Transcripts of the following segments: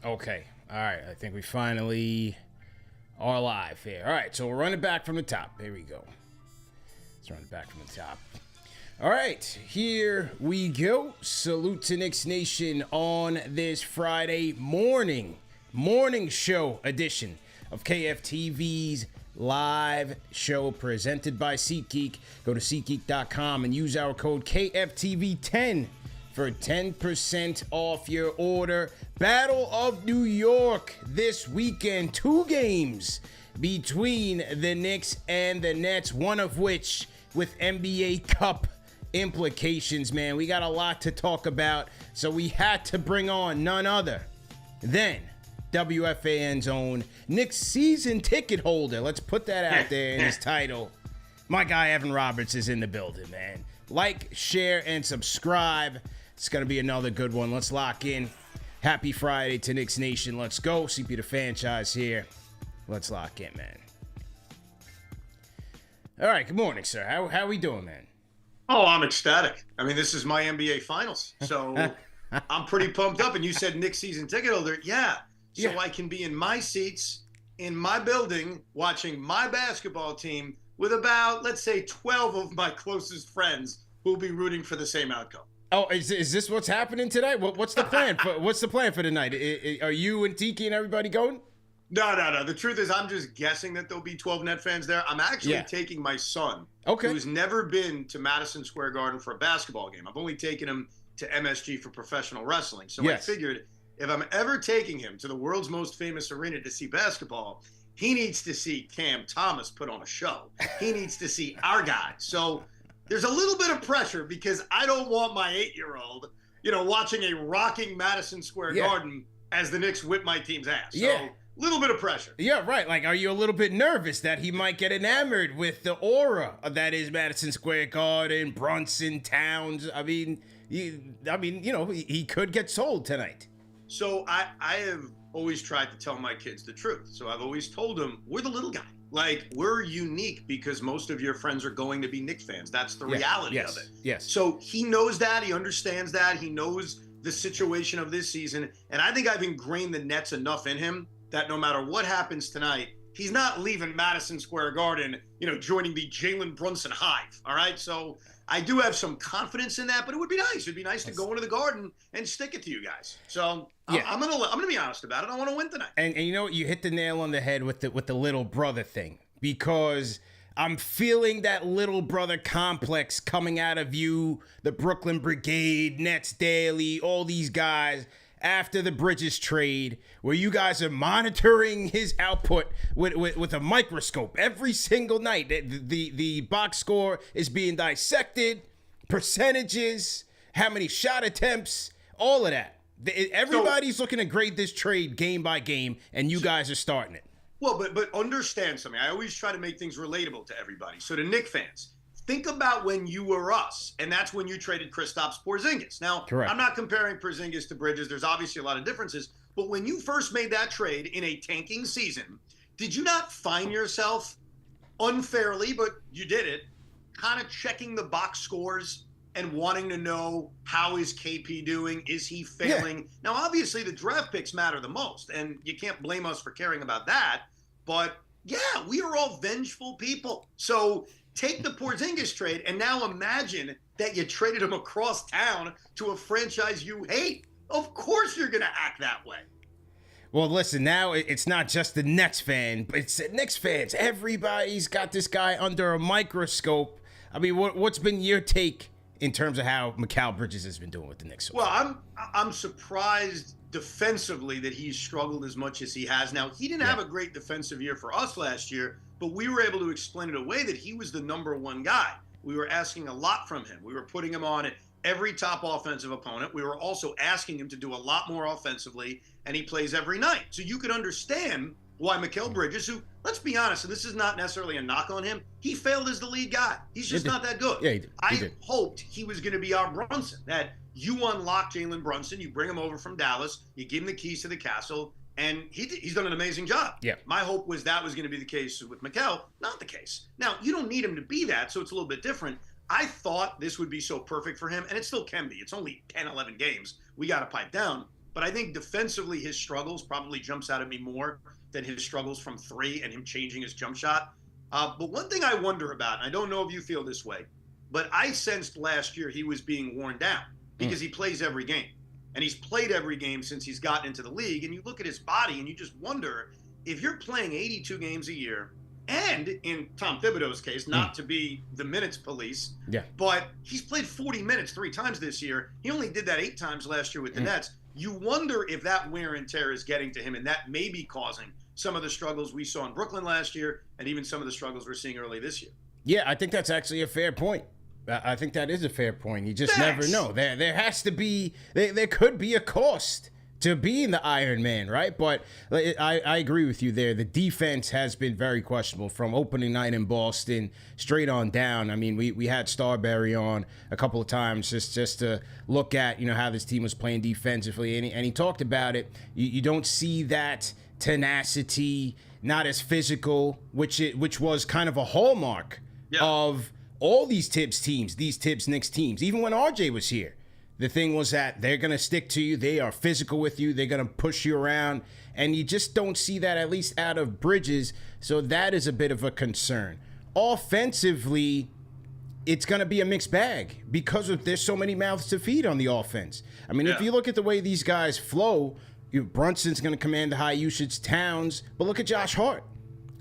Okay. All right. I think we finally are live here. All right. So we'll run it back from the top. There we go. Let's run it back from the top. All right. Here we go. Salute to Knicks Nation on this Friday morning show edition of KFTV's live show presented by SeatGeek. Go to SeatGeek.com and use our code KFTV10 for 10% off your order. Battle of New York this weekend. 2 games between the Knicks and the Nets, one of which with NBA Cup implications, man. We got a lot to talk about, so we had to bring on none other than WFAN's own Knicks season ticket holder. Let's put that out there in his title. My guy Evan Roberts is in the building, man. Like, share, and subscribe. It's going to be another good one. Let's lock in. Happy Friday to Knicks Nation. Let's go. CP the franchise here. Let's lock in, man. All right. Good morning, sir. How we doing, man? Oh, I'm ecstatic. I mean, this is my NBA Finals, so I'm pretty pumped up. And you said Knicks season ticket holder. Yeah. So I can be in my seats in my building watching my basketball team with about, let's say, 12 of my closest friends who will be rooting for the same outcome. Oh, is this what's happening today? What's the plan? What's the plan for tonight? Are you and Tiki and everybody going? No. The truth is, I'm just guessing that there'll be 12 Net fans there. I'm actually taking my son, who's never been to Madison Square Garden for a basketball game. I've only taken him to MSG for professional wrestling. So I figured if I'm ever taking him to the world's most famous arena to see basketball, he needs to see Cam Thomas put on a show. He needs to see our guy. So there's a little bit of pressure because I don't want my 8-year-old, watching a rocking Madison Square Garden as the Knicks whip my team's ass. So a little bit of pressure. Yeah, right. Like, are you a little bit nervous that he might get enamored with the aura that is Madison Square Garden, Brunson, Towns? I mean, he could get sold tonight. So I have always tried to tell my kids the truth. So I've always told them, we're the little guy. Like, we're unique because most of your friends are going to be Knicks fans. That's the reality of it. Yes. So he knows that. He understands that. He knows the situation of this season. And I think I've ingrained the Nets enough in him that no matter what happens tonight, he's not leaving Madison Square Garden, joining the Jalen Brunson hive. All right. So I do have some confidence in that, but it would be nice. It'd be nice to go into the Garden and stick it to you guys. So I'm gonna be honest about it. I want to win tonight. And you know what? You hit the nail on the head with the little brother thing, because I'm feeling that little brother complex coming out of you, the Brooklyn Brigade, Nets Daily, all these guys after the Bridges trade, where you guys are monitoring his output with a microscope every single night. The box score is being dissected, percentages, how many shot attempts, all of that. Everybody's looking to grade this trade game by game, and you guys are starting it. Well, but understand something. I always try to make things relatable to everybody. So to Knicks fans, think about when you were us, and that's when you traded Kristaps Porzingis. Now, correct. I'm not comparing Porzingis to Bridges. There's obviously a lot of differences. But when you first made that trade in a tanking season, did you not find yourself unfairly, but you did it, kind of checking the box scores and wanting to know, how is KP doing? Is he failing? Yeah. Now, obviously, the draft picks matter the most, and you can't blame us for caring about that. But, yeah, we are all vengeful people. So take the Porzingis trade, and now imagine that you traded him across town to a franchise you hate. Of course you're going to act that way. Well, listen, now it's not just the Nets fan, but it's the Knicks fans. Everybody's got this guy under a microscope. I mean, what's been your take in terms of how Mikal Bridges has been doing with the Knicks? Well, I'm surprised defensively that he's struggled as much as he has. Now, he didn't have a great defensive year for us last year, but we were able to explain it away that he was the number one guy. We were asking a lot from him. We were putting him on every top offensive opponent. We were also asking him to do a lot more offensively, and he plays every night. So you could understand why Mikal Bridges, who, let's be honest, and this is not necessarily a knock on him, he failed as the lead guy. He's just not that good. Yeah, he did. I hoped he was going to be our Brunson, that you unlock Jalen Brunson, you bring him over from Dallas, you give him the keys to the castle, and he's done an amazing job. Yeah. My hope was that was going to be the case with Mikal. Not the case. Now, you don't need him to be that, so it's a little bit different. I thought this would be so perfect for him, and it still can be. It's only 10, 11 games. We got to pipe down. But I think defensively, his struggles probably jumps out at me more than his struggles from three and him changing his jump shot. But one thing I wonder about, and I don't know if you feel this way, but I sensed last year he was being worn down because he plays every game. And he's played every game since he's gotten into the league. And you look at his body and you just wonder, if you're playing 82 games a year, and in Tom Thibodeau's case, not to be the minutes police, but he's played 40 minutes 3 times this year. He only did that 8 times last year with the Nets. You wonder if that wear and tear is getting to him, and that may be causing some of the struggles we saw in Brooklyn last year and even some of the struggles we're seeing early this year. Yeah, I think that's actually a fair point. I think that is a fair point. You just never know. There has to be, there could be a cost to being the Iron Man, right? But I agree with you there. The defense has been very questionable from opening night in Boston straight on down. I mean, we had Starberry on a couple of times just to look at, how this team was playing defensively, and he talked about it. You don't see that tenacity, not as physical, which was kind of a hallmark of all these Knicks teams, even when RJ was here. The thing was that they're going to stick to you. They are physical with you. They're going to push you around. And you just don't see that, at least out of Bridges. So that is a bit of a concern. Offensively, it's going to be a mixed bag because there's so many mouths to feed on the offense. I mean, if you look at the way these guys flow, Brunson's going to command the high usage, Towns. But look at Josh Hart.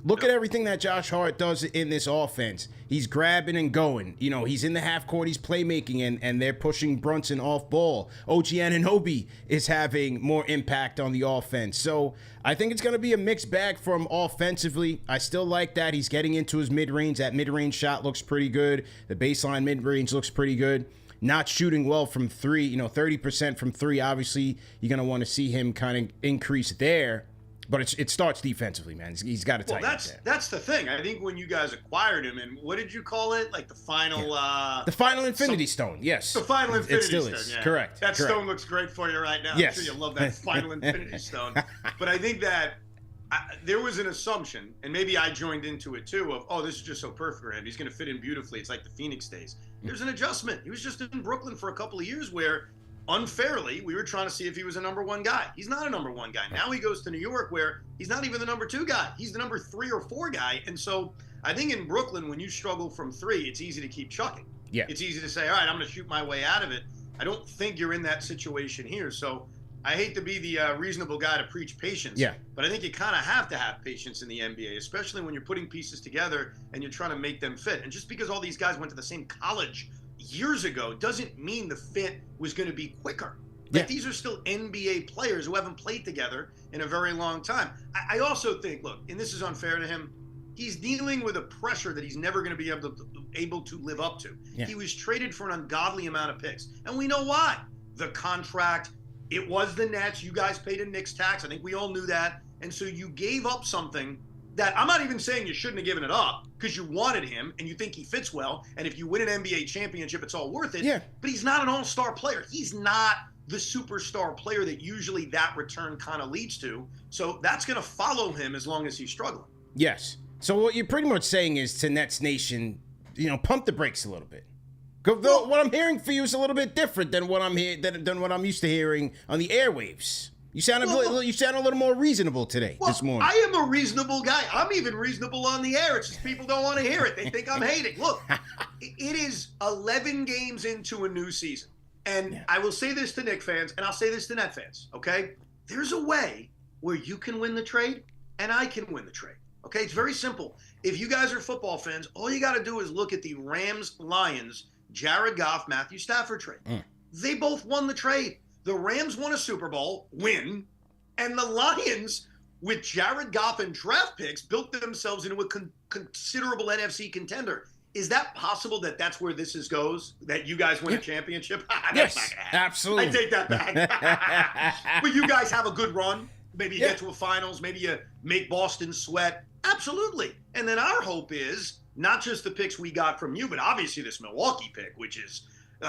Look at everything that Josh Hart does in this offense. He's grabbing and going. He's in the half court. He's playmaking, and they're pushing Brunson off ball. OG Anunoby is having more impact on the offense. So I think it's going to be a mixed bag from offensively. I still like that. He's getting into his mid-range. That mid-range shot looks pretty good. The baseline mid-range looks pretty good. Not shooting well from three, 30% from three. Obviously, you're going to want to see him kind of increase there. But it starts defensively, man. He's got to tighten up there. That's the thing. I think when you guys acquired him, and what did you call it? Like the final... the final Infinity Stone, yes. The final Infinity Stone, is. Correct. That stone looks great for you right now. Yes. I'm sure you love that final Infinity Stone. But I think that there was an assumption, and maybe I joined into it too, of, this is just so perfect for him. He's going to fit in beautifully. It's like the Phoenix days. There's an adjustment. He was just in Brooklyn for a couple of years where... unfairly, we were trying to see if he was a number 1 guy. He's not a number 1 guy. Now he goes to New York where he's not even the number 2 guy. He's the number 3 or 4 guy. And so I think in Brooklyn, when you struggle from 3, it's easy to keep chucking. Yeah. It's easy to say, all right, I'm going to shoot my way out of it. I don't think you're in that situation here. So I hate to be the reasonable guy to preach patience. Yeah. But I think you kind of have to have patience in the NBA, especially when you're putting pieces together and you're trying to make them fit. And just because all these guys went to the same college years ago doesn't mean the fit was going to be quicker. These are still NBA players who haven't played together in a very long time. I also think, look, and this is unfair to him, he's dealing with a pressure that he's never going to be able to live up to. Yeah. He was traded for an ungodly amount of picks. And we know why. The contract, it was the Nets. You guys paid a Knicks tax. I think we all knew that. And so you gave up something that I'm not even saying you shouldn't have given it up because you wanted him and you think he fits well. And if you win an NBA championship, it's all worth it. Yeah. But he's not an all-star player. He's not the superstar player that usually that return kind of leads to. So that's going to follow him as long as he's struggling. Yes. So what you're pretty much saying is to Nets Nation, pump the brakes a little bit. What I'm hearing for you is a little bit different than what I'm used to hearing on the airwaves. You sound a little more reasonable today, this morning. I am a reasonable guy. I'm even reasonable on the air. It's just people don't want to hear it. They think I'm hating. Look, it is 11 games into a new season. And I will say this to Knicks fans, and I'll say this to Net fans, okay? There's a way where you can win the trade, and I can win the trade, okay? It's very simple. If you guys are football fans, all you got to do is look at the Rams-Lions, Jared Goff, Matthew Stafford trade. They both won the trade. The Rams won a Super Bowl, win, and the Lions, with Jared Goff and draft picks, built themselves into a considerable NFC contender. Is that possible that's where this goes? That you guys win a championship? Yes, absolutely. I take that back. But you guys have a good run. Maybe you get to a finals. Maybe you make Boston sweat. Absolutely. And then our hope is not just the picks we got from you, but obviously this Milwaukee pick, which is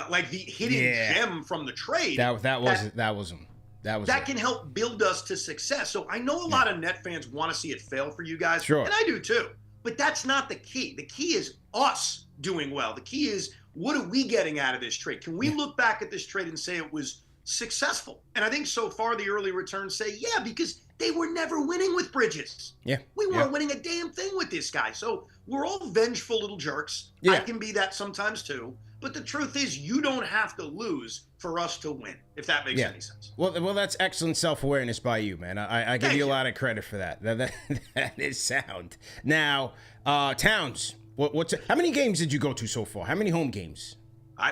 like the hidden gem from the trade. That was him. That can help build us to success. So I know a lot of Net fans want to see it fail for you guys, sure, and I do too. But that's not the key. The key is us doing well. The key is, what are we getting out of this trade? Can we look back at this trade and say it was successful? And I think so far the early returns say, yeah, because they were never winning with Bridges. Yeah. We weren't winning a damn thing with this guy. So we're all vengeful little jerks. Yeah. I can be that sometimes too. But the truth is, you don't have to lose for us to win, if that makes any sense. Well, that's excellent self-awareness by you, man. I give you a lot of credit for that. That is sound. Now, Towns, how many games did you go to so far? How many home games?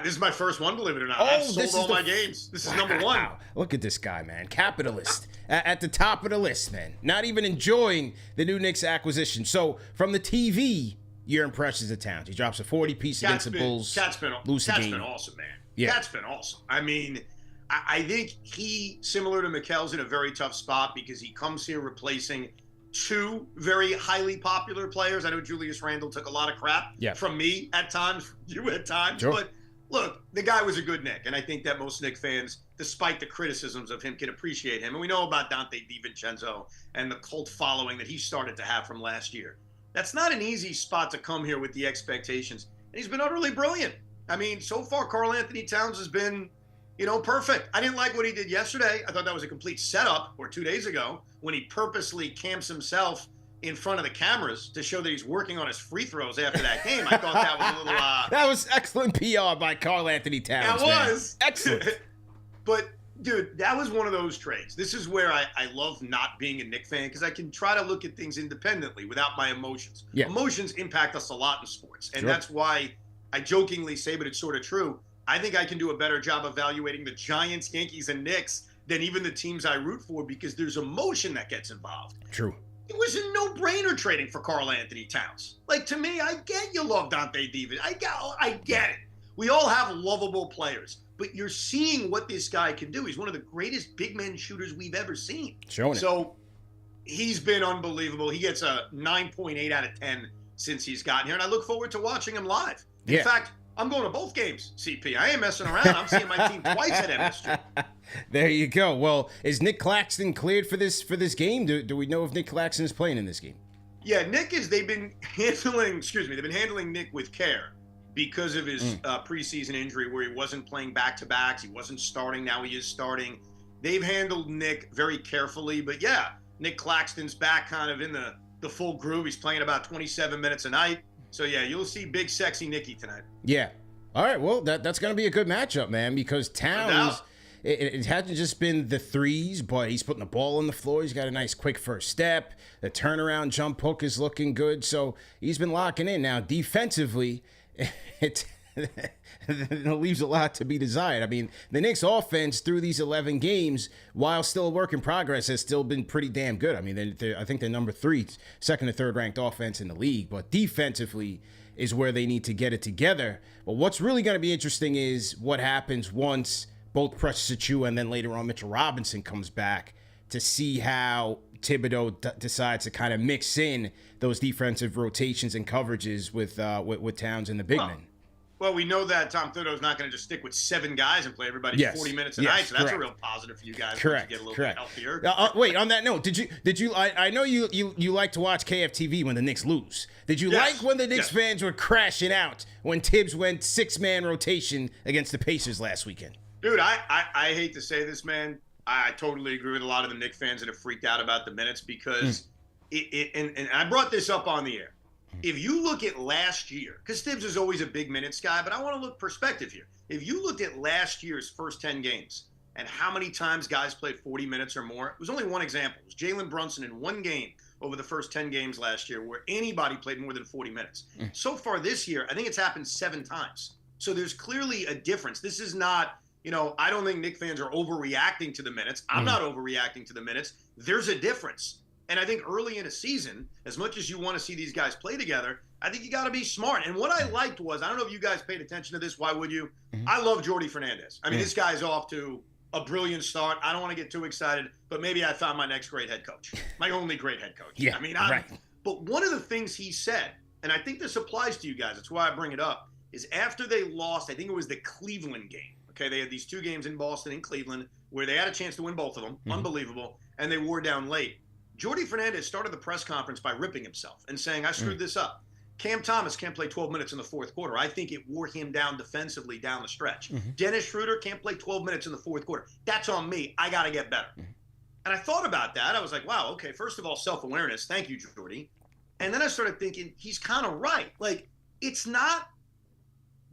This is my first one, believe it or not. I've sold all my games. This is number one. Look at this guy, man. Capitalist. At the top of the list, man. Not even enjoying the new Knicks acquisition. So, from the TV, your impressions of Towns. He drops a 40-piece against the Bulls. Cat's been awesome, man. Yeah. Cat's been awesome. I mean, I think he, similar to Mikal's, in a very tough spot because he comes here replacing two very highly popular players. I know Julius Randle took a lot of crap from me at times, you at times. Sure. But look, the guy was a good Knick, and I think that most Knick fans, despite the criticisms of him, can appreciate him. And we know about Dante DiVincenzo and the cult following that he started to have from last year. That's not an easy spot to come here with the expectations. And he's been utterly brilliant. I mean, so far, Karl Anthony Towns has been, perfect. I didn't like what he did yesterday. I thought that was a complete setup, or 2 days ago, when he purposely camps himself in front of the cameras to show that he's working on his free throws after that game. I thought that was a little... That was excellent PR by Karl Anthony Towns. That was. Excellent. But, dude, that was one of those trades. This is where I love not being a Knicks fan, because I can try to look at things independently without my emotions. Yeah. Emotions impact us a lot in sports, and that's why I jokingly say, but it's sort of true, I think I can do a better job evaluating the Giants, Yankees, and Knicks than even the teams I root for, because there's emotion that gets involved. True. It was a no-brainer trading for Karl Anthony Towns. Like, to me, I get you love Dante Divis. I get it. We all have lovable players. But you're seeing what this guy can do. He's one of the greatest big men shooters we've ever seen. So he's been unbelievable. He gets a 9.8 out of 10 since he's gotten here, and I look forward to watching him live. In fact, I'm going to both games, CP. I ain't messing around. I'm seeing my team twice at MSG. There you go. Well, is Nick Claxton cleared for this game? Do we know if Nick Claxton is playing in this game? Yeah, they've been handling Nick with care because of his preseason injury, where he wasn't playing back-to-backs. He wasn't starting. Now he is starting. They've handled Nick very carefully. But, yeah, Nick Claxton's back kind of in the full groove. He's playing about 27 minutes a night. So, yeah, you'll see big, sexy Nicky tonight. Yeah. All right, well, that's going to be a good matchup, man, because Towns, it hasn't just been the threes, but he's putting the ball on the floor. He's got a nice quick first step. The turnaround jump hook is looking good. So he's been locking in. Now, defensively, it leaves a lot to be desired. I mean, the Knicks offense through these 11 games, while still a work in progress, has still been pretty damn good. I mean, I think they're number 3, second or third ranked offense in the league, but defensively is where they need to get it together. But what's really going to be interesting is what happens once both Precious Achiuwa and then later on Mitchell Robinson comes back, to see how Thibodeau decides to kind of mix in those defensive rotations and coverages with Towns and the big men. Well, we know that Tom Thibodeau's not going to just stick with 7 guys and play everybody 40 minutes a night, so that's a real positive for you guys. Correct. To get a little bit healthier. Wait, on that note, did you? I know you like to watch KFTV when the Knicks lose. Did you like when the Knicks fans were crashing out when Tibbs went 6-man rotation against the Pacers last weekend? Dude, I hate to say this, man. I totally agree with a lot of the Knicks fans that have freaked out about the minutes, because and I brought this up on the air. If you look at last year, because Tibbs is always a big minutes guy, but I want to look perspective here. If you looked at last year's first 10 games and how many times guys played 40 minutes or more, it was only one example. It was Jalen Brunson in one game over the first 10 games last year where anybody played more than 40 minutes. So far this year, I think it's happened 7 times. So there's clearly a difference. This is not, I don't think Knicks fans are overreacting to the minutes. I'm not overreacting to the minutes. There's a difference. And I think early in a season, as much as you want to see these guys play together, I think you got to be smart. And what I liked was, I don't know if you guys paid attention to this. Why would you? I love Jordy Fernandez. I mean, this guy's off to a brilliant start. I don't want to get too excited, but maybe I found my next great head coach, my only great head coach. Yeah, I mean, right. But one of the things he said, and I think this applies to you guys, that's why I bring it up, is after they lost, I think it was the Cleveland game. Okay, they had these 2 games in Boston and Cleveland where they had a chance to win both of them. Unbelievable. And they wore down late. Jordy Fernandez started the press conference by ripping himself and saying, I screwed this up. Cam Thomas can't play 12 minutes in the fourth quarter. I think it wore him down defensively down the stretch. Dennis Schroeder can't play 12 minutes in the fourth quarter. That's on me. I got to get better. And I thought about that. I was like, wow, okay, first of all, self-awareness. Thank you, Jordy. And then I started thinking, he's kind of right. Like, it's not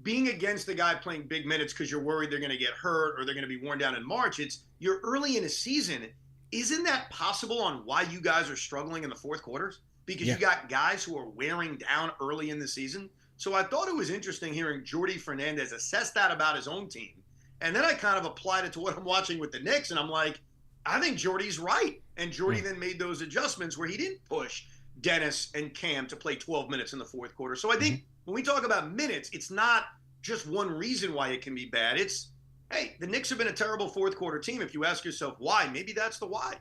being against the guy playing big minutes because you're worried they're going to get hurt or they're going to be worn down in March. It's you're early in a season. Isn't that possible on why you guys are struggling in the fourth quarters? Because you got guys who are wearing down early in the season. So I thought it was interesting hearing Jordy Fernandez assess that about his own team. And then I kind of applied it to what I'm watching with the Knicks. And I'm like, I think Jordy's right. And Jordy then made those adjustments where he didn't push Dennis and Cam to play 12 minutes in the fourth quarter. So I think when we talk about minutes, it's not just one reason why it can be bad. It's, hey, the Knicks have been a terrible fourth quarter team. If you ask yourself why, maybe that's the why.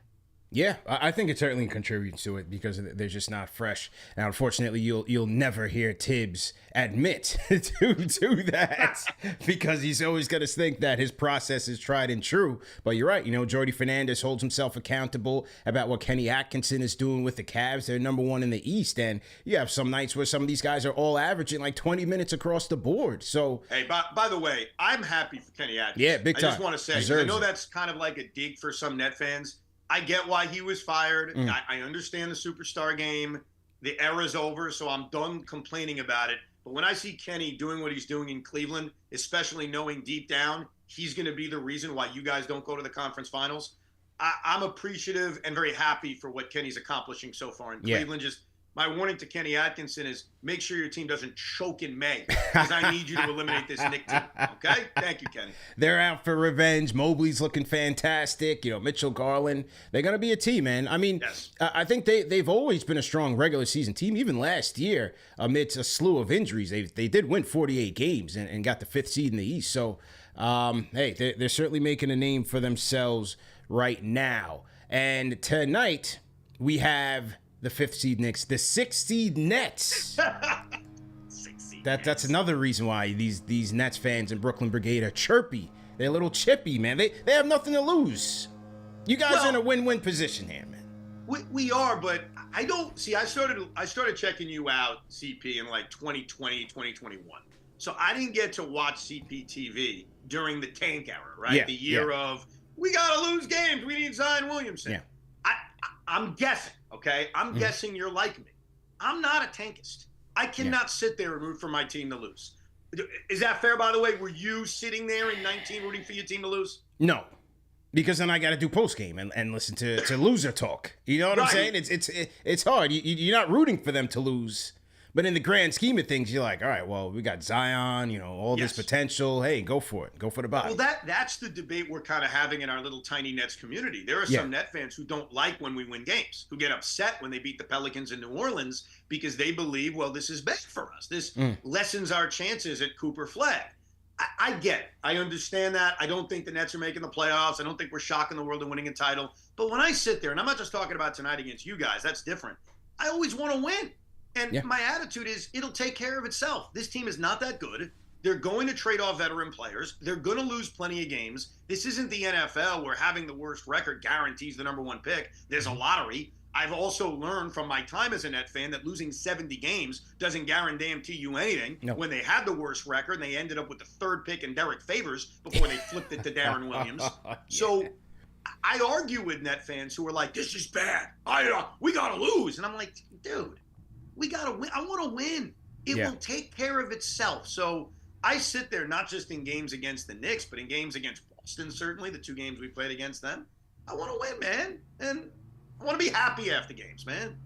Yeah, I think it certainly contributes to it because they're just not fresh. Now, unfortunately, you'll never hear Tibbs admit to that because he's always going to think that his process is tried and true. But you're right. Jordy Fernandez holds himself accountable about what Kenny Atkinson is doing with the Cavs. They're number 1 in the East. And you have some nights where some of these guys are all averaging like 20 minutes across the board. So, hey, by the way, I'm happy for Kenny Atkinson. Yeah, big time. I just want to say, I know that's kind of like a dig for some Net fans. I get why he was fired. I understand the superstar game. The era's over, so I'm done complaining about it. But when I see Kenny doing what he's doing in Cleveland, especially knowing deep down he's going to be the reason why you guys don't go to the conference finals, I'm appreciative and very happy for what Kenny's accomplishing so far in Cleveland. Just my warning to Kenny Atkinson is make sure your team doesn't choke in May because I need you to eliminate this Knicks team. Okay? Thank you, Kenny. They're out for revenge. Mobley's looking fantastic. Mitchell Garland. They're going to be a team, man. I mean, I think they've always been a strong regular season team. Even last year, amidst a slew of injuries, they did win 48 games and got the 5th seed in the East. So, hey, they're certainly making a name for themselves right now. And tonight, we have the 5th seed Knicks, the 6th seed Nets. That's another reason why these Nets fans in Brooklyn Brigade are chirpy. They're a little chippy, man. They have nothing to lose. You guys are in a win-win position here, man. We are, but I don't see. I started checking you out, CP, in like 2020, 2021. So I didn't get to watch CP TV during the tank era, right? Yeah, the year of we gotta lose games. We need Zion Williamson. Yeah. I'm guessing, okay? I'm guessing you're like me. I'm not a tankist. I cannot sit there and root for my team to lose. Is that fair, by the way? Were you sitting there in 19 rooting for your team to lose? No, because then I got to do postgame and listen to loser talk. You know what I'm saying? It's hard. You're not rooting for them to lose. But in the grand scheme of things, you're like, all right, well, we got Zion, all this potential. Hey, go for it. Go for the bottom. Well, that's the debate we're kind of having in our little tiny Nets community. There are some Net fans who don't like when we win games, who get upset when they beat the Pelicans in New Orleans because they believe, well, this is bad for us. This lessens our chances at Cooper Flag. I get it. I understand that. I don't think the Nets are making the playoffs. I don't think we're shocking the world and winning a title. But when I sit there, and I'm not just talking about tonight against you guys, that's different. I always want to win. And my attitude is it'll take care of itself. This team is not that good. They're going to trade off veteran players. They're going to lose plenty of games. This isn't the NFL where having the worst record guarantees the number 1 pick. There's a lottery. I've also learned from my time as a Net fan that losing 70 games doesn't guarantee you anything. No. When they had the worst record, they ended up with the 3rd pick in Derek Favors before they flipped it to Darren Williams. So I argue with Net fans who are like, this is bad. We got to lose. And I'm like, dude. We got to win. I want to win. It will take care of itself. So I sit there, not just in games against the Knicks, but in games against Boston, certainly, the 2 games we played against them. I want to win, man. And I want to be happy after games, man.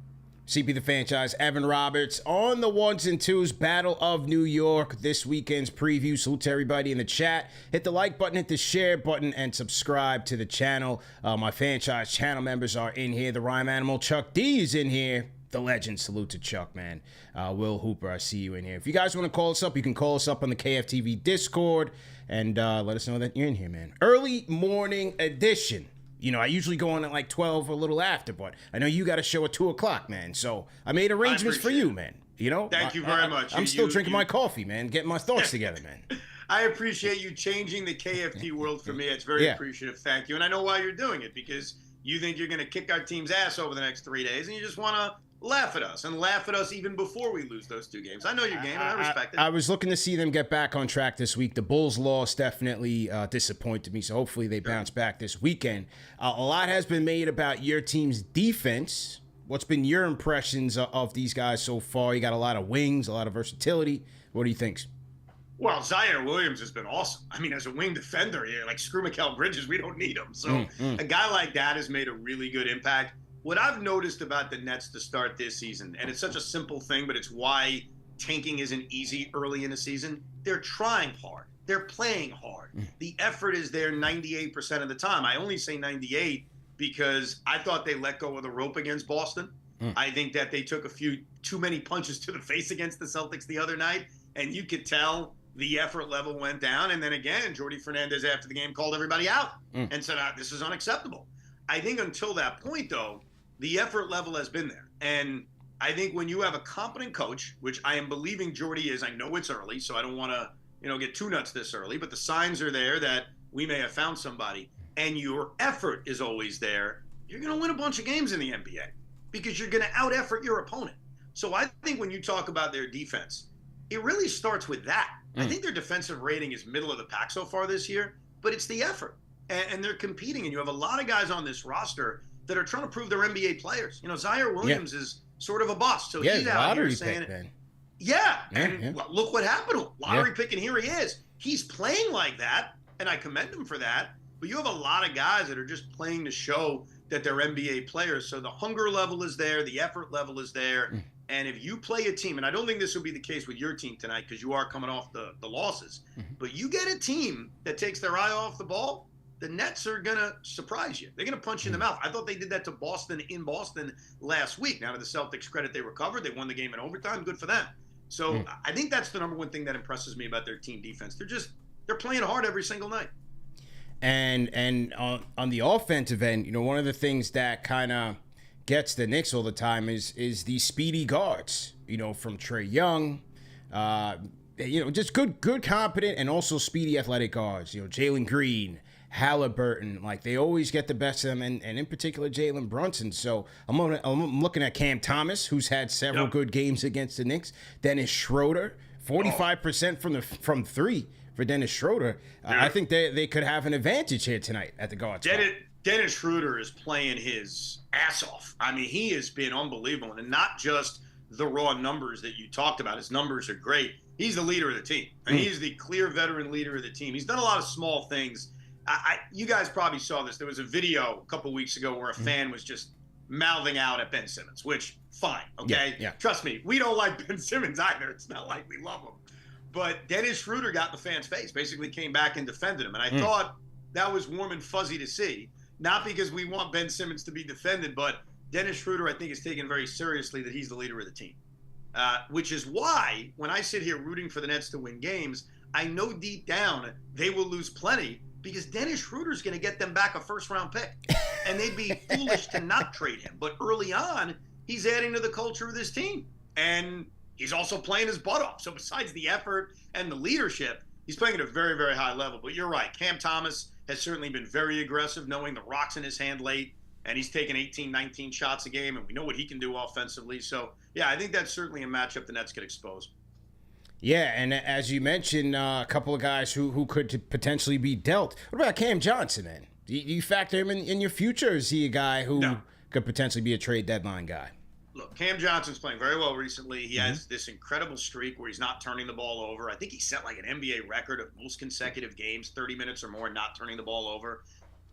CP the franchise, Evan Roberts on the 1s and 2s, Battle of New York, this weekend's preview. Salute to everybody in the chat. Hit the like button, hit the share button, and subscribe to the channel. My franchise channel members are in here. The Rhyme Animal Chuck D is in here. the legend. Salute to Chuck, man. Will Hooper, I see you in here. If you guys want to call us up, you can call us up on the KFTV Discord and let us know that you're in here, man. Early morning edition. You know, I usually go on at like 12 or a little after, but I know you got a show at 2 o'clock, man. So I made arrangements for you, man. You know? Thank you very much. I'm still drinking my coffee, man. Getting my thoughts together, man. I appreciate you changing the KFT world for me. It's very appreciative. Thank you. And I know why you're doing it, because you think you're going to kick our team's ass over the next 3 days, and you just want to laugh at us and laugh at us even before we lose those 2 games. I know your game, and I respect it. I was looking to see them get back on track this week. The Bulls' loss definitely disappointed me, so hopefully they bounce back this weekend. A lot has been made about your team's defense. What's been your impressions of these guys so far? You got a lot of wings, a lot of versatility. What do you think? Well, Zaire Williams has been awesome. I mean, as a wing defender, like, screw Mikal Bridges, we don't need him. So a guy like that has made a really good impact. What I've noticed about the Nets to start this season, and it's such a simple thing, but it's why tanking isn't easy early in the season, they're trying hard. They're playing hard. The effort is there 98% of the time. I only say 98 because I thought they let go of the rope against Boston. I think that they took a few too many punches to the face against the Celtics the other night, and you could tell the effort level went down. And then again, Jordi Fernandez after the game called everybody out and said, this is unacceptable. I think until that point, though, the effort level has been there. And I think when you have a competent coach, which I am believing Jordi is, I know it's early, so I don't want to, get too nuts this early, but the signs are there that we may have found somebody, and your effort is always there, you're going to win a bunch of games in the NBA because you're going to out-effort your opponent. So I think when you talk about their defense, it really starts with that. I think their defensive rating is middle of the pack so far this year, but it's the effort. And they're competing, and you have a lot of guys on this roster that are trying to prove they're NBA players. Zaire Williams is sort of a bust. So he's out here saying it. Well, look what happened to him. Lottery pick, and here he is. He's playing like that, and I commend him for that. But you have a lot of guys that are just playing to show that they're NBA players. So the hunger level is there, the effort level is there. And if you play a team, and I don't think this will be the case with your team tonight because you are coming off the losses, but you get a team that takes their eye off the ball, the Nets are going to surprise you. They're going to punch you in the mouth. I thought they did that to Boston in Boston last week. Now, to the Celtics' credit, they recovered. They won the game in overtime. Good for them. So I think that's the number one thing that impresses me about their team defense. They're playing hard every single night. And on the offensive end, one of the things that kind of gets the Knicks all the time is the speedy guards, from Trae Young, just good, competent, and also speedy athletic guards, Jalen Green, Halliburton, like they always get the best of them, and in particular Jalen Brunson. So I'm looking at Cam Thomas, who's had several good games against the Knicks. Dennis Schroeder, 45% from three for Dennis Schroeder. I think they could have an advantage here tonight at the guard spot. Dennis Schroeder is playing his ass off. I mean, he has been unbelievable, and not just the raw numbers that you talked about. His numbers are great. He's the leader of the team, and he's the clear veteran leader of the team. He's done a lot of small things. You guys probably saw this. There was a video a couple weeks ago where a fan was just mouthing out at Ben Simmons, which, fine, okay? Yeah. Trust me, we don't like Ben Simmons either. It's not like we love him. But Dennis Schroeder got in the fan's face, basically came back and defended him. And I thought that was warm and fuzzy to see. Not because we want Ben Simmons to be defended, but Dennis Schroeder, I think, is taken very seriously that he's the leader of the team. Which is why, when I sit here rooting for the Nets to win games, I know deep down they will lose plenty because Dennis Schroeder's going to get them back a first-round pick. And they'd be foolish to not trade him. But early on, he's adding to the culture of this team. And he's also playing his butt off. So besides the effort and the leadership, he's playing at a very, very high level. But you're right. Cam Thomas has certainly been very aggressive, knowing the rock's in his hand late. And he's taking 18, 19 shots a game. And we know what he can do offensively. So, yeah, I think that's certainly a matchup the Nets could expose. Yeah, and as you mentioned, a couple of guys who could potentially be dealt. What about Cam Johnson, man? Do you factor him in your future, or is he a guy who could potentially be a trade deadline guy? Look, Cam Johnson's playing very well recently. He has this incredible streak where he's not turning the ball over. I think he set like an NBA record of most consecutive games, 30 minutes or more, not turning the ball over.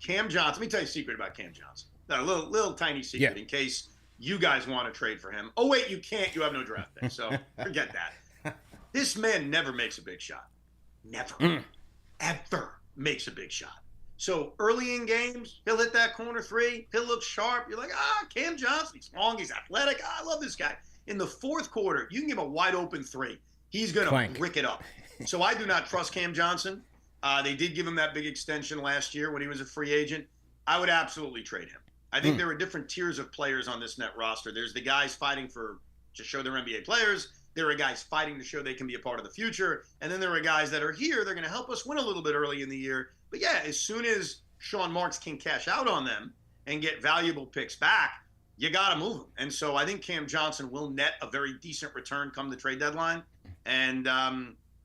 Cam Johnson, let me tell you a secret about Cam Johnson. A little tiny secret in case you guys want to trade for him. Oh, wait, you can't. You have no draft pick, so forget that. This man never makes a big shot. Never. Ever makes a big shot. So early in games, he'll hit that corner three. He'll look sharp. You're like, Cam Johnson. He's long. He's athletic. I love this guy. In the fourth quarter, you can give him a wide open three. He's going to brick it up. So I do not trust Cam Johnson. They did give him that big extension last year when he was a free agent. I would absolutely trade him. I think there are different tiers of players on this net roster. There's the guys fighting to show they're NBA players. There are guys fighting to show they can be a part of the future. And then there are guys that are here. They're going to help us win a little bit early in the year. But yeah, as soon as Sean Marks can cash out on them and get valuable picks back, you got to move them. And so I think Cam Johnson will net a very decent return come the trade deadline. And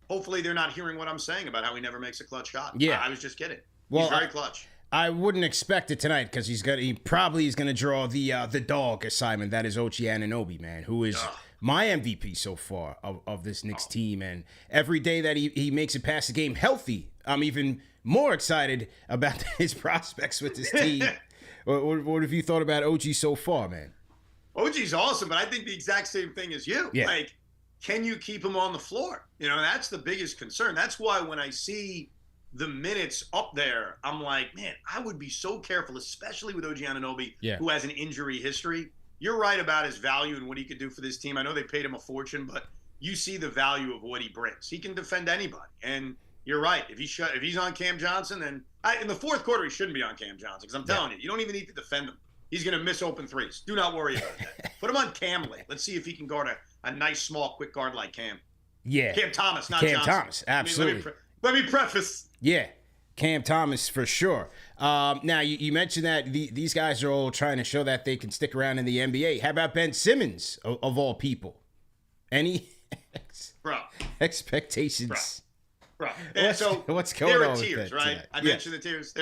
hopefully they're not hearing what I'm saying about how he never makes a clutch shot. Yeah. I was just kidding. Well, he's very clutch. I wouldn't expect it tonight because he probably is going to draw the dog assignment. That is Ochai Anunoby, man, who is my MVP so far of this Knicks team. And every day that he makes it past the game healthy, I'm even more excited about his prospects with this team. What have you thought about OG so far, man? OG's awesome, but I think the exact same thing as you. Yeah. Like, can you keep him on the floor? That's the biggest concern. That's why when I see the minutes up there, I'm like, man, I would be so careful, especially with OG Anunoby, who has an injury history. You're right about his value and what he could do for this team. I know they paid him a fortune, but you see the value of what he brings. He can defend anybody. And you're right. If he's on Cam Johnson, then in the fourth quarter, he shouldn't be on Cam Johnson because I'm telling you don't even need to defend him. He's going to miss open threes. Do not worry about that. Put him on Camley. Let's see if he can guard a nice, small, quick guard like Cam. Yeah. Cam Thomas, not Cam Johnson. Thomas, absolutely. Let me preface. Yeah, Cam Thomas for sure. Now, you mentioned that these guys are all trying to show that they can stick around in the NBA. How about Ben Simmons, of all people? Any expectations? Bro. And what's going on tiers, with that? Right? I mentioned the tiers.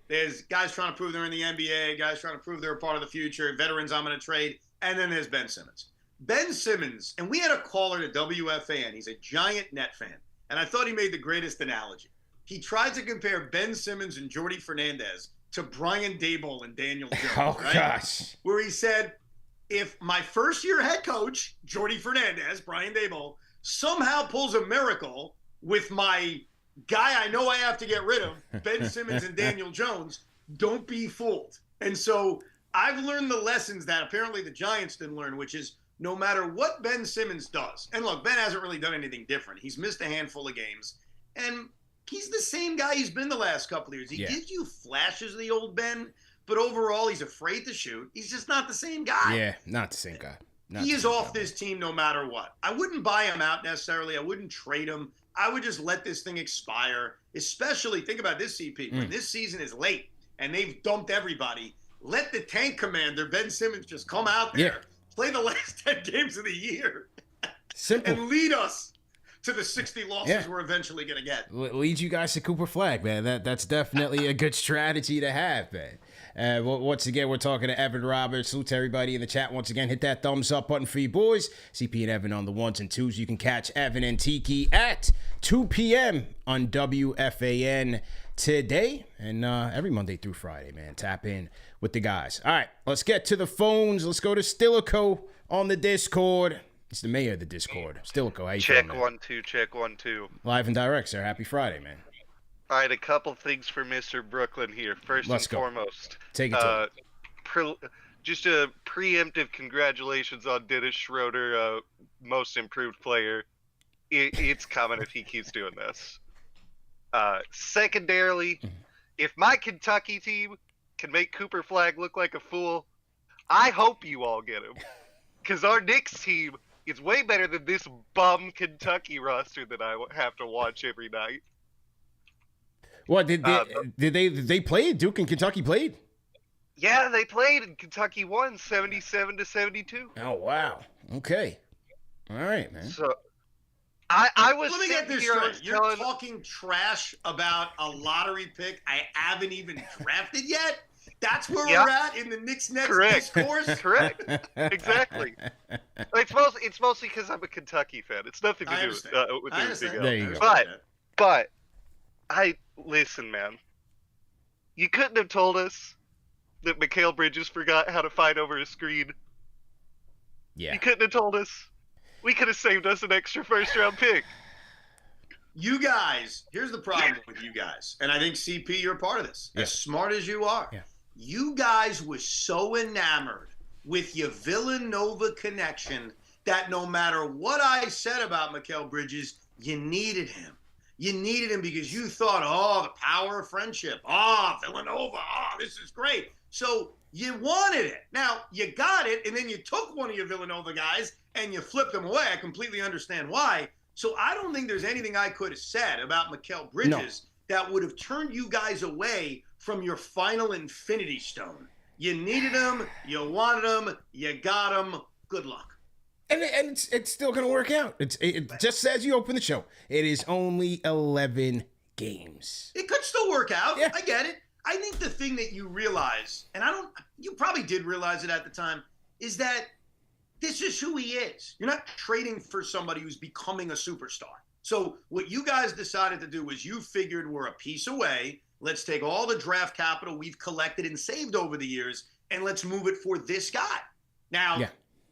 There's guys trying to prove they're in the NBA, guys trying to prove they're a part of the future, veterans I'm going to trade, and then there's Ben Simmons. Ben Simmons, and we had a caller to WFAN. He's a giant net fan, and I thought he made the greatest analogy. He tried to compare Ben Simmons and Jordy Fernandez to Brian Daboll and Daniel Jones. Oh, right? gosh. Where he said, if my first-year head coach, Jordy Fernandez, Brian Daboll, somehow pulls a miracle with my guy I know I have to get rid of, Ben Simmons and Daniel Jones, don't be fooled. And so I've learned the lessons that apparently the Giants didn't learn, which is no matter what Ben Simmons does, and look, Ben hasn't really done anything different. He's missed a handful of games, and he's the same guy he's been the last couple of years. He gives you flashes of the old Ben, but overall he's afraid to shoot. He's just not the same guy. Yeah, not the same guy. He is off this team no matter what. I wouldn't buy him out necessarily. I wouldn't trade him. I would just let this thing expire, especially, think about this, CP. When this season is late and they've dumped everybody, let the tank commander, Ben Simmons, just come out there, play the last 10 games of the year, and lead us to the 60 losses we're eventually going to get. Lead you guys to Cooper Flag, man. That's definitely a good strategy to have, man. Once again, we're talking to Evan Roberts. Salute to everybody in the chat. Once again, hit that thumbs up button for you boys. CP and Evan on the ones and twos. You can catch Evan and Tiki at 2 p.m. on WFAN today and every Monday through Friday, man. Tap in with the guys. All right, let's get to the phones. Let's go to Stilico on the Discord. He's the mayor of the Discord. Stilico, how you feeling, man? 1 2, check 1 2. Live and direct, sir. Happy Friday, man. All right, a couple things for Mr. Brooklyn here. First and foremost, take it to just a preemptive congratulations on Dennis Schroeder, most improved player. It's coming if he keeps doing this. Secondarily, if my Kentucky team can make Cooper Flag look like a fool, I hope you all get him. Because our Knicks team is way better than this bum Kentucky roster that I have to watch every night. What did they play? Duke and Kentucky played? Yeah, they played and Kentucky won 77-72. Oh wow. Okay. All right, man. So I was Let me get this straight. You're talking trash about a lottery pick I haven't even drafted yet? That's where we're at in the Knicks Nets discourse? Correct. Exactly. It's mostly because I'm a Kentucky fan. It's nothing to do with anything else. There you go. But listen, man. You couldn't have told us that Mikal Bridges forgot how to fight over a screen. Yeah. You couldn't have told us. We could have saved us an extra first-round pick. You guys, here's the problem with you guys, and I think CP, you're a part of this. Yeah. As smart as you are, you guys were so enamored with your Villanova connection that no matter what I said about Mikal Bridges, you needed him. You needed him because you thought, oh, the power of friendship. Oh, Villanova. Oh, this is great. So you wanted it. Now, you got it, and then you took one of your Villanova guys and you flipped them away. I completely understand why. So I don't think there's anything I could have said about Mikal Bridges that would have turned you guys away from your final Infinity Stone. You needed him. You wanted him. You got him. Good luck. And it's still going to work out. It just says you open the show. It is only 11 games. It could still work out. Yeah. I get it. I think the thing that you realize, and you probably did realize it at the time, is that this is who he is. You're not trading for somebody who's becoming a superstar. So what you guys decided to do was you figured we're a piece away. Let's take all the draft capital we've collected and saved over the years, and let's move it for this guy. Now,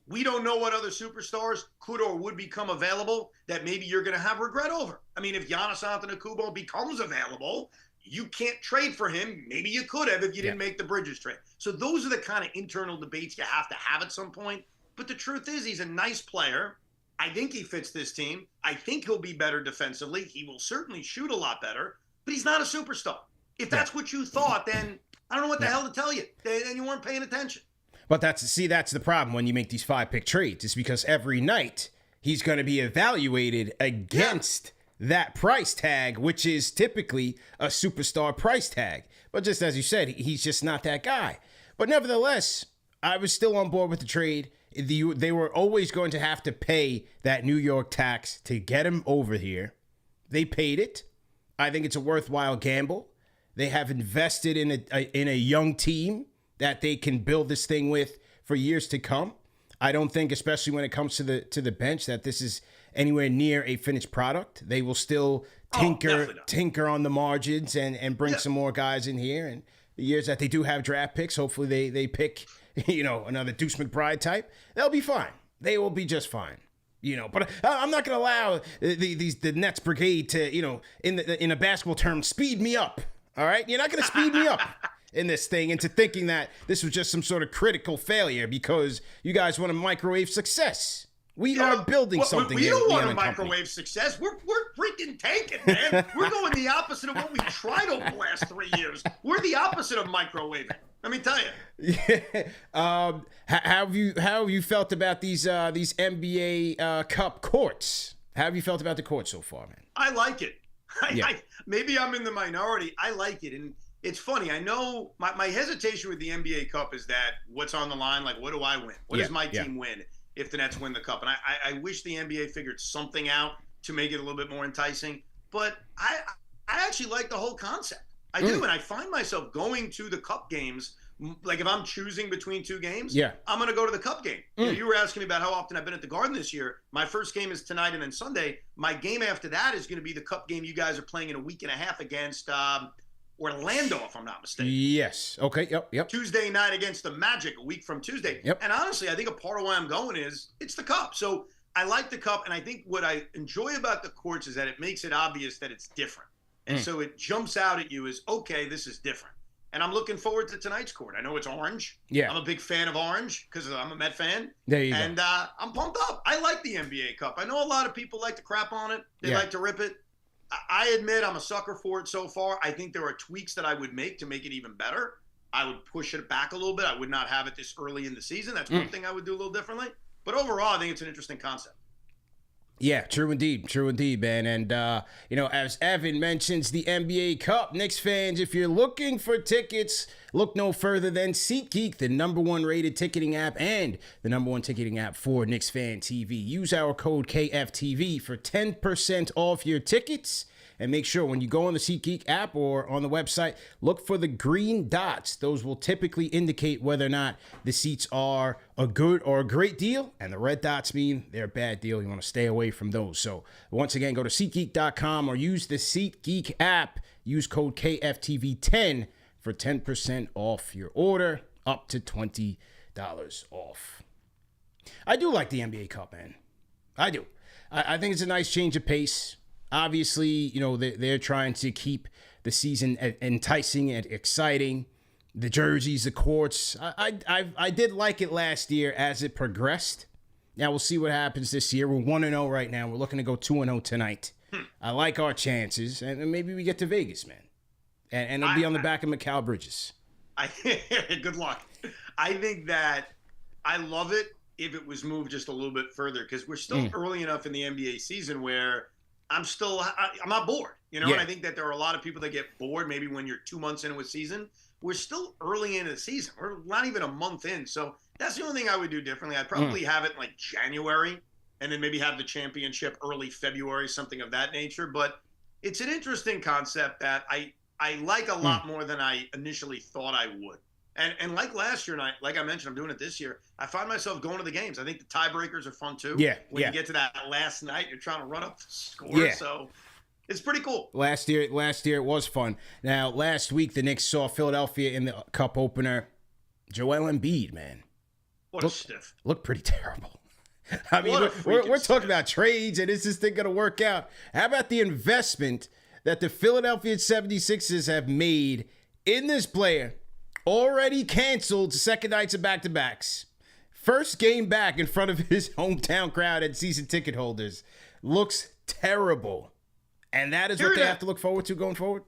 we don't know what other superstars could or would become available that maybe you're going to have regret over. I mean, if Giannis Antetokounmpo becomes available, you can't trade for him. Maybe you could have if you didn't make the Bridges trade. So those are the kind of internal debates you have to have at some point. But the truth is, he's a nice player. I think he fits this team. I think he'll be better defensively. He will certainly shoot a lot better, but he's not a superstar. If that's what you thought, then I don't know what the hell to tell you. Then you weren't paying attention. But that's the problem when you make these 5-pick trades. It's because every night he's going to be evaluated against that price tag, which is typically a superstar price tag. But just as you said, he's just not that guy. But nevertheless, I was still on board with the trade. They were always going to have to pay that New York tax to get him over here. They paid it. I think it's a worthwhile gamble. They have invested in a young team that they can build this thing with for years to come. I don't think, especially when it comes to the bench, that this is anywhere near a finished product. They will still tinker on the margins and bring some more guys in here. And the years that they do have draft picks, hopefully they pick, another Deuce McBride type. They'll be fine. They will be just fine. But I'm not going to allow the Nets brigade to, in a basketball term, speed me up. All right? You're not going to speed me up in this thing into thinking that this was just some sort of critical failure because you guys want a microwave success. We are building something we here. We don't want a company. microwave success. We're freaking tanking, man. We're going the opposite of what we tried over the last 3 years. We're the opposite of microwaving. Let me tell you. Yeah. How have you felt about these NBA Cup courts? How have you felt about the court so far, man? I like it. Maybe I'm in the minority. I like it, and it's funny. I know my hesitation with the NBA Cup is that what's on the line? Like, what do I win? What does my team win if the Nets win the Cup? And I wish the NBA figured something out to make it a little bit more enticing. But I actually like the whole concept. I do, and I find myself going to the Cup games. Like if I'm choosing between two games, I'm going to go to the Cup game. You were asking me about how often I've been at the Garden this year. My first game is tonight and then Sunday. My game after that is going to be the Cup game you guys are playing in a week and a half against Orlando, if I'm not mistaken. Yes. Okay. Yep. Tuesday night against the Magic, a week from Tuesday. Yep. And honestly, I think a part of why I'm going is it's the Cup. So I like the Cup, and I think what I enjoy about the courts is that it makes it obvious that it's different. And so it jumps out at you as, okay, this is different. And I'm looking forward to tonight's court. I know it's orange. Yeah. I'm a big fan of orange because I'm a Met fan. There you go. And I'm pumped up. I like the NBA Cup. I know a lot of people like to crap on it. They like to rip it. I admit I'm a sucker for it so far. I think there are tweaks that I would make to make it even better. I would push it back a little bit. I would not have it this early in the season. That's one thing I would do a little differently. But overall, I think it's an interesting concept. Yeah, true indeed, man. And, as Evan mentions, the NBA Cup, Knicks fans, if you're looking for tickets, look no further than SeatGeek, the #1 rated ticketing app and the #1 ticketing app for KnicksFanTV. Use our code KFTV for 10% off your tickets. And make sure when you go on the SeatGeek app or on the website, look for the green dots. Those will typically indicate whether or not the seats are a good or a great deal. And the red dots mean they're a bad deal. You want to stay away from those. So once again, go to SeatGeek.com or use the SeatGeek app. Use code KFTV10 for 10% off your order, up to $20 off. I do like the NBA Cup, man. I do. I think it's a nice change of pace. Obviously, you know, they're trying to keep the season enticing and exciting. The jerseys, the courts. I did like it last year as it progressed. Now we'll see what happens this year. We're 1-0 right now. We're looking to go 2-0 tonight. I like our chances, and maybe we get to Vegas, man. And it'll be on the back of Mikal Bridges. Good luck. I think that I love it if it was moved just a little bit further, because we're still early enough in the NBA season where I'm not bored. You know, and I think that there are a lot of people that get bored maybe when you're 2 months into a season. We're still early into the season. We're not even a month in. So that's the only thing I would do differently. I'd probably have it in like January and then maybe have the championship early February, something of that nature. But it's an interesting concept that I like a lot more than I initially thought I would. And like last year, and like I mentioned, I'm doing it this year, I find myself going to the games. I think the tiebreakers are fun too. Yeah. When you get to that last night, you're trying to run up the score. Yeah. So it's pretty cool. Last year it was fun. Now, last week, the Knicks saw Philadelphia in the Cup opener. Joel Embiid, man. What a stiff. Looked pretty terrible. I mean, we're talking about trades, and is this thing going to work out? How about the investment that the Philadelphia 76ers have made in this player? Already canceled second nights of back-to-backs. First game back in front of his hometown crowd and season ticket holders. Looks terrible. And that is what they have to look forward to going forward?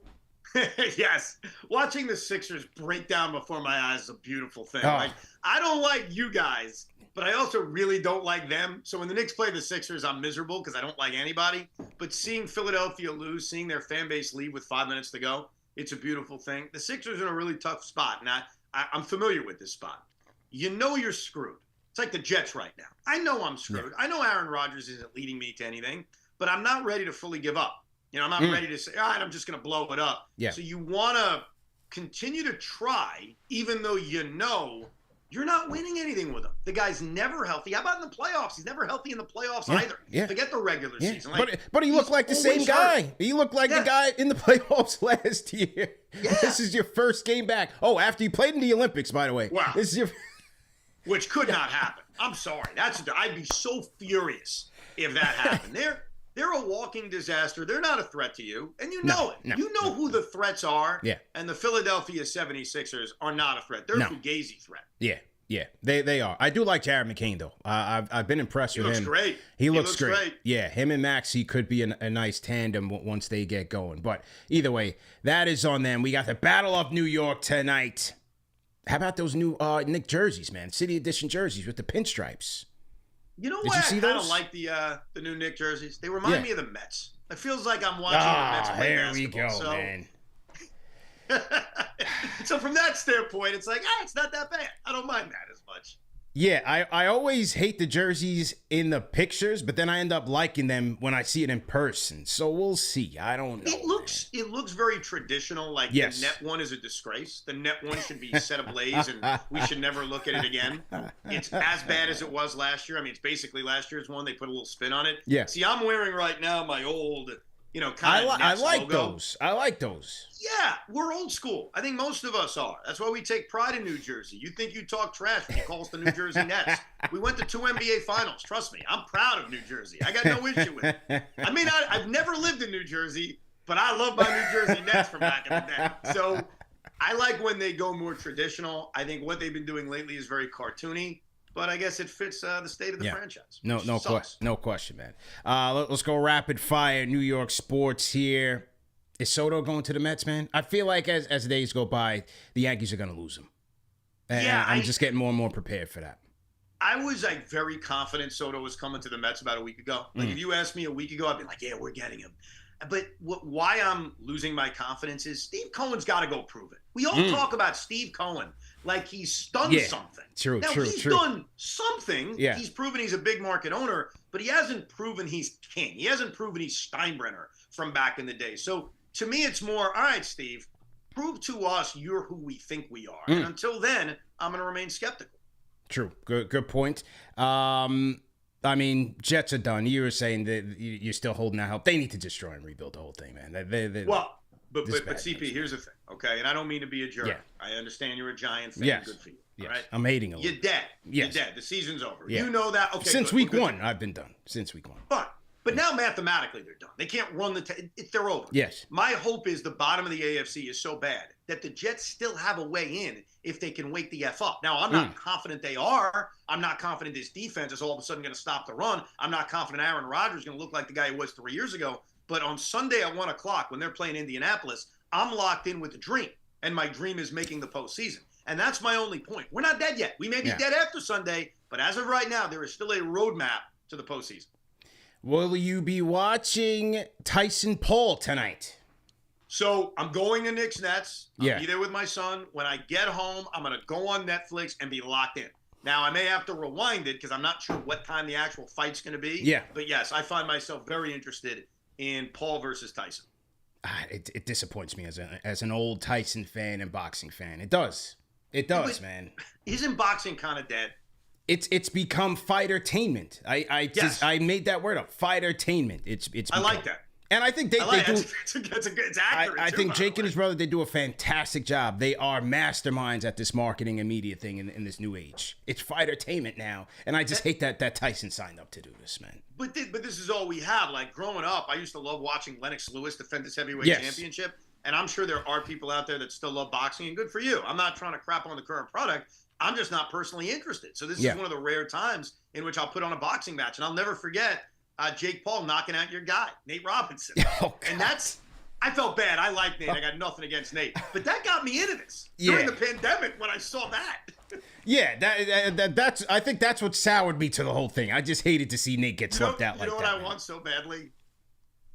Yes. Watching the Sixers break down before my eyes is a beautiful thing. Oh. Like, I don't like you guys, but I also really don't like them. So when the Knicks play the Sixers, I'm miserable because I don't like anybody. But seeing Philadelphia lose, seeing their fan base leave with 5 minutes to go, it's a beautiful thing. The Sixers are in a really tough spot. Now, I'm familiar with this spot. You know you're screwed. It's like the Jets right now. I know I'm screwed. Yeah. I know Aaron Rodgers isn't leading me to anything, but I'm not ready to fully give up. You know, I'm not ready to say, all right, I'm just going to blow it up. Yeah. So you want to continue to try, even though you know you're not winning anything with him. The guy's never healthy. How about in the playoffs? He's never healthy in the playoffs either. Yeah. Forget the regular season. Like, but he looked like the same guy. Hurt. He looked like the guy in the playoffs last year. Yeah. This is your first game back. Oh, after you played in the Olympics, by the way. Wow. This is your... Which could not happen. I'm sorry. I'd be so furious if that happened. They're a walking disaster. They're not a threat to you, and you know it. You know who the threats are, and the Philadelphia 76ers are not a threat. They're a Fugazi threat. Yeah, they are. I do like Jared McCain, though. I've been impressed with him. He looks great. He looks great. Yeah, him and Maxey could be a nice tandem once they get going. But either way, that is on them. We got the Battle of New York tonight. How about those new Knicks jerseys, man? City Edition jerseys with the pinstripes. You know what? I kind of like the new Knicks jerseys. They remind me of the Mets. It feels like I'm watching the Mets play basketball. There we go, man. So from that standpoint, it's like, it's not that bad. I don't mind that as much. Yeah, I always hate the jerseys in the pictures, but then I end up liking them when I see it in person. So we'll see. I don't know. It looks very traditional. Like the net one is a disgrace. The net one should be set ablaze, and we should never look at it again. It's as bad as it was last year. I mean, it's basically last year's one. They put a little spin on it. Yeah. See, I'm wearing right now my old, kind of I like logo. those. I like those. Yeah, we're old school. I think most of us are. That's why we take pride in New Jersey. You think you talk trash when you call us the New Jersey Nets. We went to 2 NBA finals. Trust me, I'm proud of New Jersey. I got no issue with it. I mean, I've never lived in New Jersey, but I love my New Jersey Nets from back in the day. So I like when they go more traditional. I think what they've been doing lately is very cartoony. But I guess it fits the state of the franchise. No question, man. Let's go rapid fire. New York sports here. Is Soto going to the Mets, man? I feel like as days go by, the Yankees are going to lose him. And I'm just getting more and more prepared for that. I was very confident Soto was coming to the Mets about a week ago. Like if you asked me a week ago, I'd be like, yeah, we're getting him. But why I'm losing my confidence is Steve Cohen's got to go prove it. We all talk about Steve Cohen like he's done something. True. He's done something. Yeah. He's proven he's a big market owner, but he hasn't proven he's king. He hasn't proven he's Steinbrenner from back in the day. So to me, it's more, all right, Steve, prove to us you're who we think we are. And until then, I'm going to remain skeptical. True. Good point. I mean, Jets are done. You were saying that you're still holding out hope. They need to destroy and rebuild the whole thing, man. But CP, here's the thing, okay? And I don't mean to be a jerk. Yeah. I understand you're a Giant fan. Yes. Good for you. Yes. All right? I'm hating a little. You're dead. Yes. You're dead. The season's over. Yeah. You know that. Okay. Since week one, I've been done. Since week one. But But now mathematically they're done. They can't run they're over. Yes. My hope is the bottom of the AFC is so bad that the Jets still have a way in if they can wake the F up. Now, I'm not confident they are. I'm not confident this defense is all of a sudden going to stop the run. I'm not confident Aaron Rodgers is going to look like the guy he was 3 years ago. But on Sunday at 1 o'clock when they're playing Indianapolis, I'm locked in with a dream. And my dream is making the postseason. And that's my only point. We're not dead yet. We may be dead after Sunday, but as of right now, there is still a roadmap to the postseason. Will you be watching Tyson Paul tonight? So I'm going to Knicks Nets. I'll be Yeah. there with my son. When I get home, I'm going to go on Netflix and be locked in. Now, I may have to rewind it because I'm not sure what time the actual fight's going to be. Yeah. But yes, I find myself very interested in Paul versus Tyson. It disappoints me as an old Tyson fan and boxing fan. It does. It does, man. Isn't boxing kind of dead? It's become fightertainment. I made that word up. Fightertainment. It's I like that. And I think they do. It's accurate. I think Jake and his brother, they do a fantastic job. They are masterminds at this marketing and media thing in this new age. It's fightertainment now, and I just hate that Tyson signed up to do this, man. But this is all we have. Like growing up, I used to love watching Lennox Lewis defend his heavyweight championship, and I'm sure there are people out there that still love boxing, and good for you. I'm not trying to crap on the current product. I'm just not personally interested. So this is one of the rare times in which I'll put on a boxing match, and I'll never forget Jake Paul knocking out your guy, Nate Robinson. And I felt bad. I like Nate. I got nothing against Nate. But that got me into this during the pandemic when I saw that. I think that's what soured me to the whole thing. I just hated to see Nate get swept out like that. You know what I want so badly?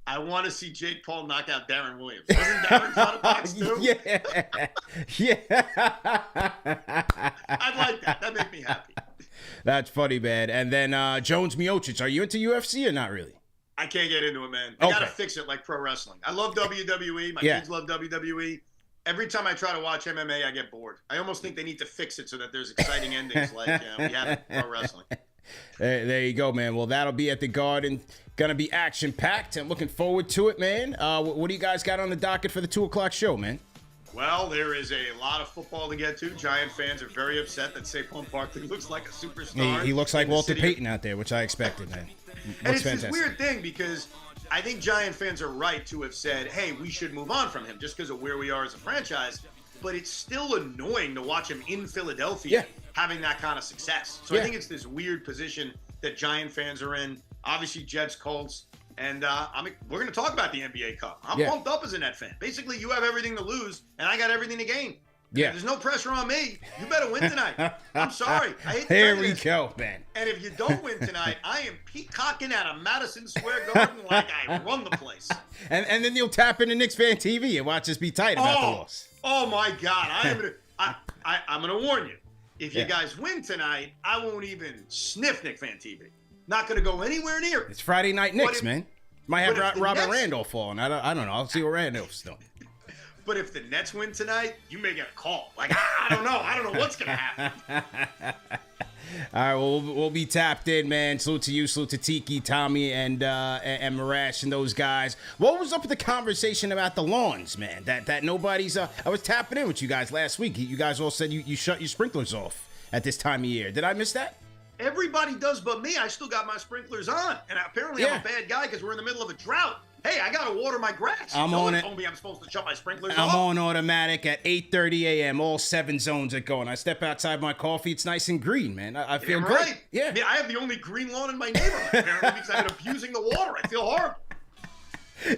I want to see Jake Paul knock out Darren Williams. Wasn't Darren trying to box too? Yeah. I'd like that. That'd make me happy. That's funny, man. And then Jones Miocic. Are you into UFC or not really? I can't get into it, man. I gotta fix it like pro wrestling. I love WWE. My kids love WWE. Every time I try to watch MMA, I get bored. I almost think they need to fix it so that there's exciting endings like we have in pro wrestling. There you go, man. Well, that'll be at the Garden. Gonna be action-packed. I'm looking forward to it, man. What do you guys got on the docket for the 2 o'clock show, man? Well, there is a lot of football to get to. Giant fans are very upset that Saquon Barkley looks like a superstar. He looks like Walter Payton out there, which I expected, man. And it's this weird thing because I think Giant fans are right to have said, hey, we should move on from him just because of where we are as a franchise. But it's still annoying to watch him in Philadelphia having that kind of success. So I think it's this weird position that Giant fans are in. Obviously, Jets, Colts. And we're going to talk about the NBA Cup. I'm pumped up as a Net fan. Basically, you have everything to lose, and I got everything to gain. Yeah. There's no pressure on me. You better win tonight. I'm sorry. I hate Here we go, man. And if you don't win tonight, I am peacocking out of Madison Square Garden like I run the place. And then you'll tap into KnicksFanTV and watch us be tight about the loss. Oh, my God. I'm gonna warn you. If you guys win tonight, I won't even sniff KnicksFanTV. Not going to go anywhere near it. It's Friday Night Knicks, man. Might have Robert Randolph on. I don't know. I'll see what Randolph's doing. But if the Nets win tonight, you may get a call. Like, I don't know. I don't know what's going to happen. All right, well, we'll be tapped in, man. Salute to you, salute to Tiki, Tommy, and Marash and those guys. What was up with the conversation about the lawns, man? That nobody's... I was tapping in with you guys last week. You guys all said you shut your sprinklers off at this time of year. Did I miss that? Everybody does but me. I still got my sprinklers on. And apparently I'm a bad guy because we're in the middle of a drought. Hey, I got to water my grass. No one told me I'm supposed to shut my sprinklers off. I'm on automatic at 8:30 a.m. All 7 zones are going. I step outside my coffee. It's nice and green, man. I feel great. Right. Yeah. I mean, I have the only green lawn in my neighborhood, apparently, because I've been abusing the water. I feel horrible.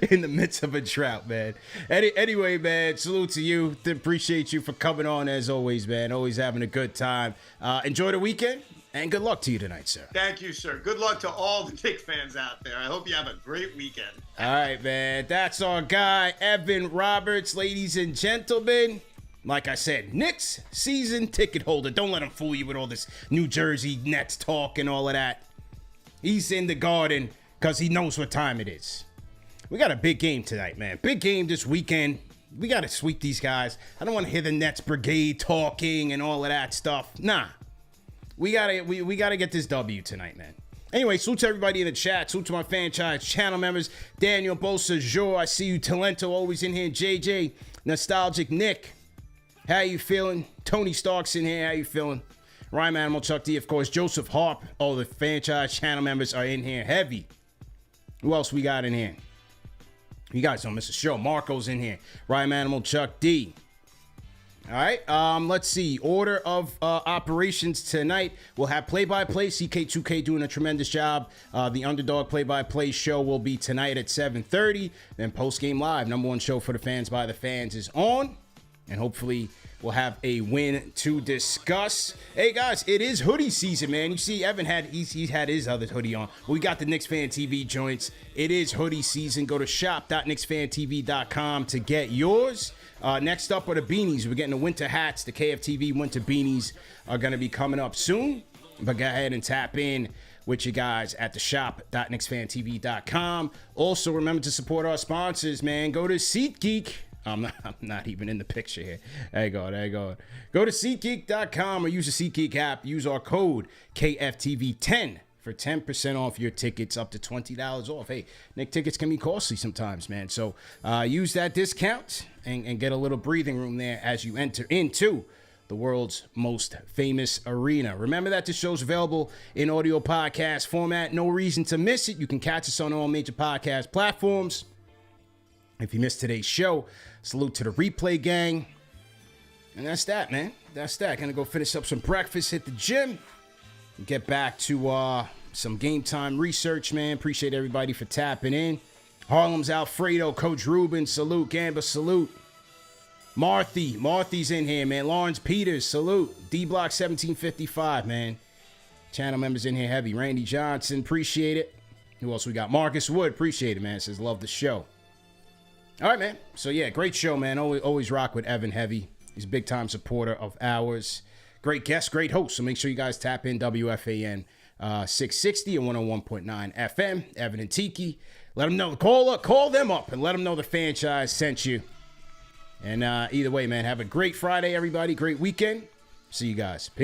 In the midst of a drought, man. Anyway, man, salute to you. Appreciate you for coming on, as always, man. Always having a good time. Enjoy the weekend. And good luck to you tonight, sir. Thank you, sir. Good luck to all the Knicks fans out there. I hope you have a great weekend. All right, man. That's our guy, Evan Roberts, ladies and gentlemen. Like I said, Knicks season ticket holder. Don't let him fool you with all this New Jersey Nets talk and all of that. He's in the Garden because he knows what time it is. We got a big game tonight, man. Big game this weekend. We got to sweep these guys. I don't want to hear the Nets brigade talking and all of that stuff. Nah. We gotta get this W tonight, man. Anyway, salute to everybody in the chat. Salute to my franchise channel members. Daniel Bosa, Joe, I see you. Talento, always in here. JJ, Nostalgic Nick, how you feeling? Tony Stark's in here. How you feeling? Rhyme Animal, Chuck D, of course. Joseph Harp. All the franchise channel members are in here. Heavy. Who else we got in here? You guys don't miss a show. Marco's in here. Rhyme Animal, Chuck D. All right, let's see. Order of operations tonight. We'll have play-by-play. CK2K doing a tremendous job. The Underdog play-by-play show will be tonight at 7:30. Then post-game live, number one show for the fans by the fans is on. And hopefully we'll have a win to discuss. Hey, guys, it is hoodie season, man. You see, Evan he's had his other hoodie on. We got the KnicksFanTV joints. It is hoodie season. Go to shop.KnicksFanTV.com to get yours. Next up are the beanies. We're getting the winter hats. The KFTV winter beanies are going to be coming up soon. But go ahead and tap in with you guys at the shop.KnicksFanTV.com. Also, remember to support our sponsors, man. Go to SeatGeek. I'm not even in the picture here. There you go. Go to SeatGeek.com or use the SeatGeek app. Use our code KFTV10 for 10% off your tickets, up to $20 off. Hey, Nick, tickets can be costly sometimes, man. So use that discount and get a little breathing room there as you enter into the world's most famous arena. Remember that this show's available in audio podcast format. No reason to miss it. You can catch us on all major podcast platforms. If you missed today's show, salute to the replay gang. And that's that, man. That's that. Gonna go finish up some breakfast, hit the gym, and get back to some game time research, man. Appreciate everybody for tapping in. Harlem's Alfredo, Coach Ruben, salute. Gamba, salute. Marthy's in here, man. Lawrence Peters, salute. D-Block 1755, man. Channel members in here heavy. Randy Johnson, appreciate it. Who else we got? Marcus Wood, appreciate it, man. Says love the show. All right, man. So, yeah, great show, man. Always rock with Evan Heavy. He's a big-time supporter of ours. Great guest, great host. So make sure you guys tap in WFAN 660 and 101.9 FM. Evan and Tiki. Let them know. Call them up and let them know the franchise sent you. And either way, man, have a great Friday, everybody. Great weekend. See you guys. Peace.